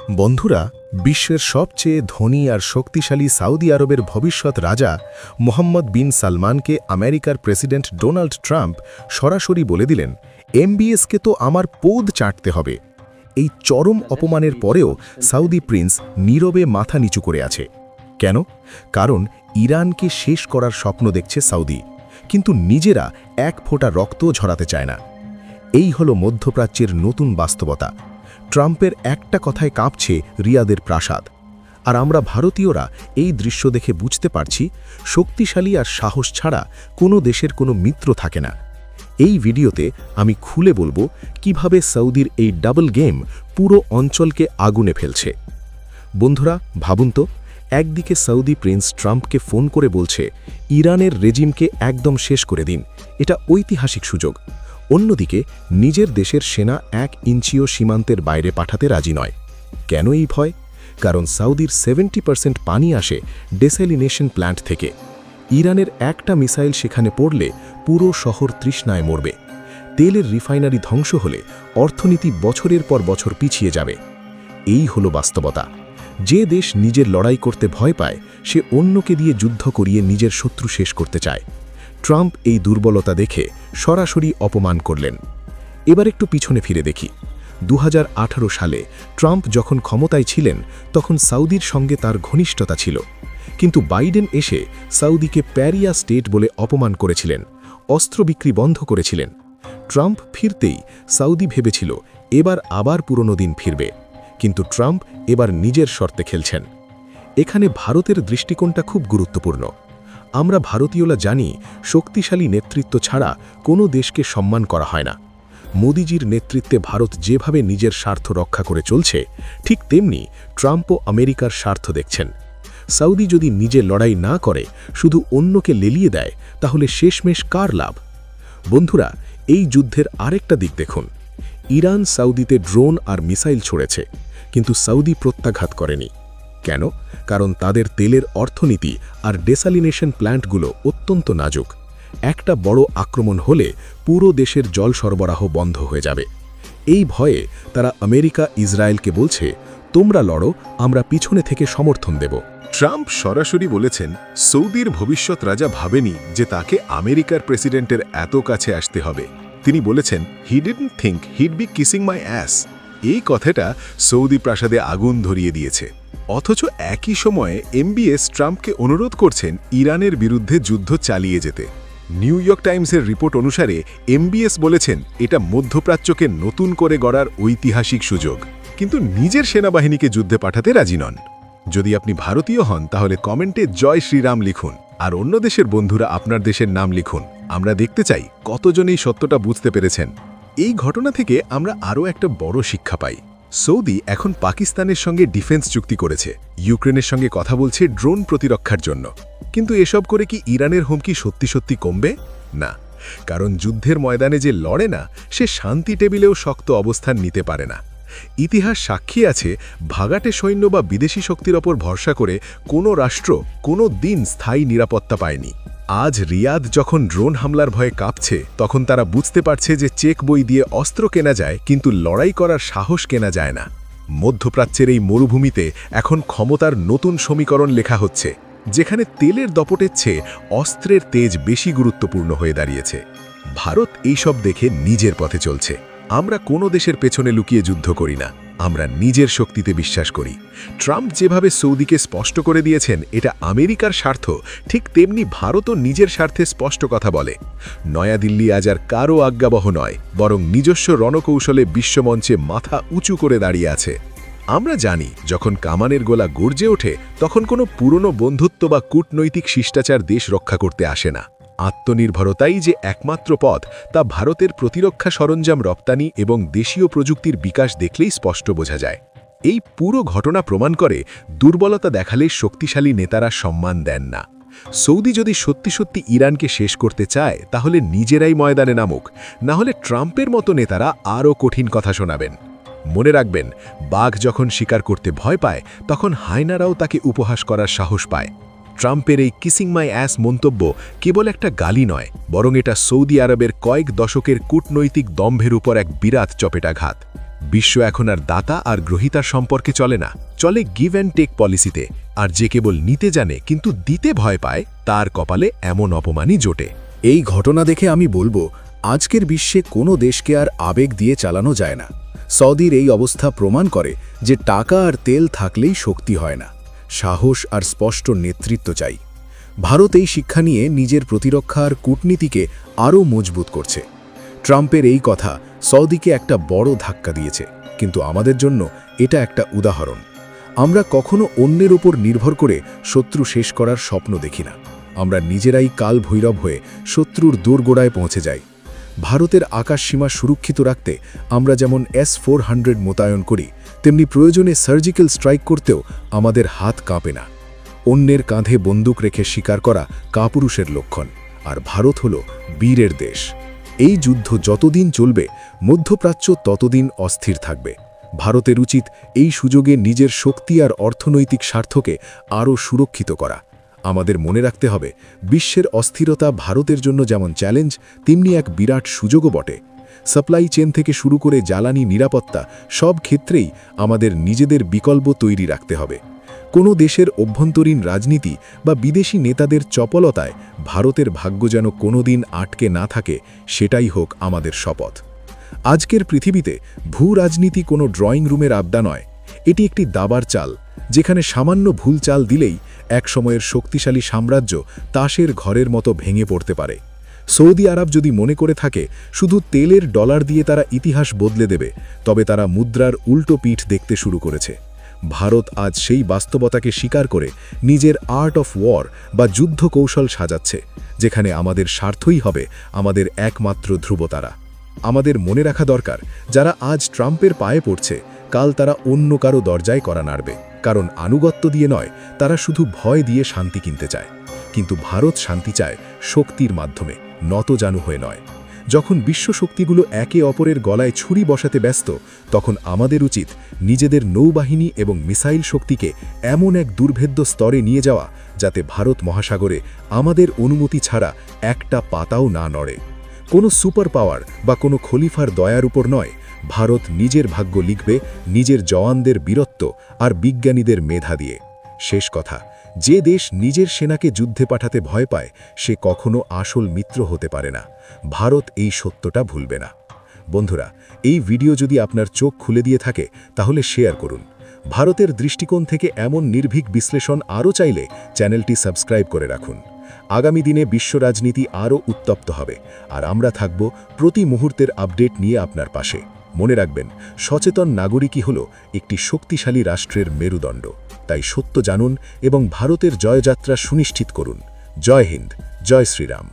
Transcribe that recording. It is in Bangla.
বন্ধুরা, বিশ্বের সবচেয়ে ধনী আর শক্তিশালী সৌদি আরবের ভবিষ্যৎ রাজা মোহাম্মদ বিন সালমানকে আমেরিকার প্রেসিডেন্ট ডোনাল্ড ট্রাম্প সরাসরি বলে দিলেন, এমবিএসকে তো আমার পোদ চাটতে হবে। এই চরম অপমানের পরেও সৌদি প্রিন্স নীরবে মাথা নিচু করে আছে। কেন? কারণ ইরানকে শেষ করার স্বপ্ন দেখছে সৌদি, কিন্তু নিজেরা এক ফোঁটা রক্তও ঝরাতে চায় না। এই হল মধ্যপ্রাচ্যের নতুন বাস্তবতা। ট্রাম্পের একটা কথায় কাঁপছে রিয়াদের প্রাসাদ। আর আমরা ভারতীয়রা এই দৃশ্য দেখে বুঝতে পারছি, শক্তিশালী আর সাহস ছাড়া কোনো দেশের কোনো মিত্র থাকে না। এই ভিডিওতে আমি খুলে বলবো কিভাবে সৌদির এই ডাবল গেম পুরো অঞ্চলকে আগুনে ফেলছে। বন্ধুরা, ভাবুন তো, একদিকে সৌদি প্রিন্স ট্রাম্পকে ফোন করে বলছে ইরানের রেজিমকে একদম শেষ করে দিন, এটা ঐতিহাসিক সুযোগ। অন্যদিকে নিজের দেশের সেনা 1 ইঞ্চিও সীমান্তের বাইরে পাঠাতে রাজি নয়। কেন এই ভয়? কারণ সৌদির 70% পানি আসে ডেস্যালিনেশন প্ল্যান্ট থেকে। ইরানের একটা মিসাইল সেখানে পড়লে পুরো শহর তৃষ্ণায় মরবে। তেলের রিফাইনারি ধ্বংস হলে অর্থনীতি বছরের পর বছর পিছিয়ে যাবে। এই হলো বাস্তবতা। যে দেশ নিজের লড়াই করতে ভয় পায়, সে অন্যকে দিয়ে যুদ্ধ করিয়ে নিজের শত্রু শেষ করতে চায়। ট্রাম্প এই দুর্বলতা দেখে সরাসরি অপমান করলেন। এবার একটু পিছনে ফিরে দেখি। 2018 সালে ট্রাম্প যখন ক্ষমতায় ছিলেন, তখন সৌদির সঙ্গে তার ঘনিষ্ঠতা ছিল। কিন্তু বাইডেন এসে সৌদিকে প্যারিয়া স্টেট বলে অপমান করেছিলেন, অস্ত্র বিক্রি বন্ধ করেছিলেন। ট্রাম্প ফিরতেই সৌদি ভেবেছিল এবার আবার পুরনো দিন ফিরবে, কিন্তু ট্রাম্প এবার নিজের শর্তে খেলছেন। এখানে ভারতের দৃষ্টিকোণটা খুব গুরুত্বপূর্ণ। আমরা ভারতীয়রা জানি, শক্তিশালী নেতৃত্ব ছাড়া কোনো দেশকে সম্মান করা হয় না। মোদিজির নেতৃত্বে ভারত যেভাবে নিজের স্বার্থ রক্ষা করে চলছে, ঠিক তেমনি ট্রাম্পও আমেরিকার স্বার্থ দেখছেন। সৌদি যদি নিজে লড়াই না করে, শুধু অন্যকে লেলিয়ে দেয়, তাহলে শেষমেশ কার লাভ? বন্ধুরা, এই যুদ্ধের আরেকটা দিক দেখুন। ইরান সৌদিতে ড্রোন আর মিসাইল ছড়েছে, কিন্তু সৌদি প্রত্যাঘাত করেনি। কেন? কারণ তাদের তেলের অর্থনীতি আর ডেসালিনেশন প্ল্যান্টগুলো অত্যন্ত নাজুক। একটা বড় আক্রমণ হলে পুরো দেশের জল সরবরাহ বন্ধ হয়ে যাবে। এই ভয়ে তারা আমেরিকা ইসরায়েলকে বলছে, তোমরা লড়ো, আমরা পিছনে থেকে সমর্থন দেব। ট্রাম্প সরাসরি বলেছেন, সৌদির ভবিষ্যৎ রাজা ভাবেনি যে তাকে আমেরিকার প্রেসিডেন্টের এত কাছে আসতে হবে। তিনি বলেছেন, he didn't think he'd be kissing my ass. এই কথাটা সৌদি প্রাসাদে আগুন ধরিয়ে দিয়েছে। অথচ একই সময়ে এমবিএস ট্রাম্পকে অনুরোধ করছেন ইরানের বিরুদ্ধে যুদ্ধ চালিয়ে যেতে। নিউ ইয়র্ক টাইমসের রিপোর্ট অনুসারে এমবিএস বলেছেন, এটা মধ্যপ্রাচ্যকে নতুন করে গড়ার ঐতিহাসিক সুযোগ, কিন্তু নিজের সেনাবাহিনীকে যুদ্ধে পাঠাতে রাজি নন। যদি আপনি ভারতীয় হন, তাহলে কমেন্টে জয় শ্রীরাম লিখুন, আর অন্য দেশের বন্ধুরা আপনার দেশের নাম লিখুন। আমরা দেখতে চাই কতজন এই সত্যটা বুঝতে পেরেছেন। এই ঘটনা থেকে আমরা আরও একটা বড় শিক্ষা পাই। সৌদি এখন পাকিস্তানের সঙ্গে ডিফেন্স চুক্তি করেছে, ইউক্রেনের সঙ্গে কথা বলছে ড্রোন প্রতিরক্ষার জন্য। কিন্তু এসব করে কি ইরানের হুমকি সত্যি সত্যি কমবে? না, কারণ যুদ্ধের ময়দানে যে লড়ে না, সে শান্তি টেবিলেও শক্ত অবস্থান নিতে পারে না। ইতিহাস সাক্ষী আছে, ভাগাটে সৈন্য বা বিদেশি শক্তির ওপর ভরসা করে কোনো রাষ্ট্র কোনো দিন স্থায়ী নিরাপত্তা পায়নি। আজ রিয়াদ যখন ড্রোন হামলার ভয়ে কাঁপছে, তখন তারা বুঝতে পারছে যে চেক বই দিয়ে অস্ত্র কেনা যায়, কিন্তু লড়াই করার সাহস কেনা যায় না। মধ্যপ্রাচ্যের এই মরুভূমিতে এখন ক্ষমতার নতুন সমীকরণ লেখা হচ্ছে, যেখানে তেলের দপটের চেয়ে অস্ত্রের তেজ বেশি গুরুত্বপূর্ণ হয়ে দাঁড়িয়েছে। ভারত এইসব দেখে নিজের পথে চলছে। আমরা কোনো দেশের পেছনে লুকিয়ে যুদ্ধ করি না, আমরা নিজের শক্তিতে বিশ্বাস করি। ট্রাম্প যেভাবে সৌদিকে স্পষ্ট করে দিয়েছেন এটা আমেরিকার স্বার্থ, ঠিক তেমনি ভারতও নিজের স্বার্থে স্পষ্ট কথা বলে। নয়াদিল্লি আজ আর কারও আজ্ঞাবহ নয়, বরং নিজস্ব রণকৌশলে বিশ্বমঞ্চে মাথা উঁচু করে দাঁড়িয়ে আছে। আমরা জানি, যখন কামানের গোলা গর্জে ওঠে, তখন কোনো পুরনো বন্ধুত্ব বা কূটনৈতিক শিষ্টাচার দেশ রক্ষা করতে আসে না। আত্মনির্ভরতাই যে একমাত্র পথ, তা ভারতের প্রতিরক্ষা সরঞ্জাম রপ্তানি এবং দেশীয় প্রযুক্তির বিকাশ দেখলেই স্পষ্ট বোঝা যায়। এই পুরো ঘটনা প্রমাণ করে, দুর্বলতা দেখালে শক্তিশালী নেতারা সম্মান দেন না। সৌদি যদি সত্যি সত্যি ইরানকে শেষ করতে চায়, তাহলে নিজেরাই ময়দানে নামুক, না হলে ট্রাম্পের মতো নেতারা আরও কঠিন কথা শোনাবেন। মনে রাখবেন, বাঘ যখন শিকার করতে ভয় পায়, তখন হায়নারাও তাকে উপহাস করার সাহস পায়। ট্রাম্পের এই কিসিং মাই অ্যাস মন্তব্য কেবল একটা গালি নয়, বরং এটা সৌদি আরবের কয়েক দশকের কূটনৈতিক দম্ভের উপর এক বিরাট চপেটাঘাত। বিশ্ব এখন আর দাতা আর গ্রহীতার সম্পর্কে চলে না, চলে গিভ অ্যান্ড টেক পলিসিতে। আর যে কেবল নিতে জানে কিন্তু দিতে ভয় পায়, তার কপালে এমন অপমানই জোটে। এই ঘটনা দেখে আমি বলবো, আজকের বিশ্বে কোনো দেশকে আর আবেগ দিয়ে চালানো যায় না। সৌদির এই অবস্থা প্রমাণ করে যে টাকা আর তেল থাকলেই শক্তি হয় না, সাহস আর স্পষ্ট নেতৃত্ব চাই। ভারত এই শিক্ষা নিয়ে নিজের প্রতিরক্ষা আর কূটনীতিকে আরও মজবুত করছে। ট্রাম্পের এই কথা সৌদিকে একটা বড় ধাক্কা দিয়েছে, কিন্তু আমাদের জন্য এটা একটা উদাহরণ। আমরা কখনো অন্যের ওপর নির্ভর করে শত্রু শেষ করার স্বপ্ন দেখি না। আমরা নিজেরাই কাল ভৈরব হয়ে শত্রুর দোরগোড়ায় পৌঁছে যাই। ভারতের আকাশসীমা সুরক্ষিত রাখতে আমরা যেমন S-400 মোতায়েন করি, তেমনি প্রয়োজনে সার্জিক্যাল স্ট্রাইক করতেও আমাদের হাত কাঁপে না। অন্যের কাঁধে বন্দুক রেখে শিকার করা কাপুরুষের লক্ষণ, আর ভারত হল বীরের দেশ। এই যুদ্ধ যতদিন চলবে, মধ্যপ্রাচ্য ততদিন অস্থির থাকবে। ভারতের উচিত এই সুযোগে নিজের শক্তি আর অর্থনৈতিক স্বার্থকে আরও সুরক্ষিত করা। আমাদের মনে রাখতে হবে, বিশ্বের অস্থিরতা ভারতের জন্য যেমন চ্যালেঞ্জ, তেমনি এক বিরাট সুযোগও বটে। সাপ্লাই চেন থেকে শুরু করে জ্বালানি নিরাপত্তা, সব ক্ষেত্রেই আমাদের নিজেদের বিকল্প তৈরি রাখতে হবে। কোনো দেশের অভ্যন্তরীণ রাজনীতি বা বিদেশি নেতাদের চপলতায় ভারতের ভাগ্য যেন কোনোদিন আটকে না থাকে, সেটাই হোক আমাদের শপথ। আজকের পৃথিবীতে ভূ রাজনীতি কোনো ড্রয়িং রুমের আড্ডা নয়, এটি একটি দাবার চাল, যেখানে সামান্য ভুল চাল দিলেই একসময়ের শক্তিশালী সাম্রাজ্য তাসের ঘরের মতো ভেঙে পড়তে পারে। সৌদি আরব যদি মনে করে থাকে শুধু তেলের ডলার দিয়ে তারা ইতিহাস বদলে দেবে, তবে তারা মুদ্রার উল্টো পিঠ দেখতে শুরু করেছে। ভারত আজ সেই বাস্তবতাকে স্বীকার করে নিজের আর্ট অফ ওয়ার বা যুদ্ধ কৌশল সাজাচ্ছে, যেখানে আমাদের স্বার্থই হবে আমাদের একমাত্র ধ্রুবতারা। আমাদের মনে রাখা দরকার, যারা আজ ট্রাম্পের পায়ে পড়ছে, কাল তারা অন্য কারো দরজায় করা নাড়বে, কারণ আনুগত্য দিয়ে নয়, তারা শুধু ভয় দিয়ে শান্তি কিনতে চায়। কিন্তু ভারত শান্তি চায় শক্তির মাধ্যমে, নতজানু হয়ে নয়। যখন বিশ্ব শক্তিগুলো একে অপরের গলায় ছুরি বসাতে ব্যস্ত, তখন আমাদের উচিত নিজেদের নৌবাহিনী এবং মিসাইল শক্তিকে এমন এক দুর্ভেদ্য স্তরে নিয়ে যাওয়া, যাতে ভারত মহাসাগরে আমাদের অনুমতি ছাড়া একটা পাতাও না নড়ে। কোনো সুপার পাওয়ার বা কোনো খলিফার দয়ার উপর নয়, ভারত নিজের ভাগ্য লিখবে নিজের জওয়ানদের বীরত্ব আর বিজ্ঞানীদের মেধা দিয়ে। শেষ কথা, যে দেশ নিজের সেনাকে যুদ্ধে পাঠাতে ভয় পায়, সে কখনো আসল মিত্র হতে পারে না। ভারত এই সত্যটা ভুলবে না। বন্ধুরা, এই ভিডিও যদি আপনার চোখ খুলে দিয়ে থাকে, তাহলে শেয়ার করুন। ভারতের দৃষ্টিকোণ থেকে এমন নির্ভীক বিশ্লেষণ আরও চাইলে চ্যানেলটি সাবস্ক্রাইব করে রাখুন। আগামী দিনে বিশ্ব রাজনীতি আরও উত্তপ্ত হবে, আর আমরা থাকব প্রতি মুহূর্তের আপডেট নিয়ে আপনার পাশে। মনে রাখবেন, সচেতন নাগরিকই হল একটি শক্তিশালী রাষ্ট্রের মেরুদণ্ড। তাই সত্য জানুন এবং ভারতের জয়যাত্রা সুনিশ্চিত করুন। জয় হিন্দ, জয় শ্রীরাম।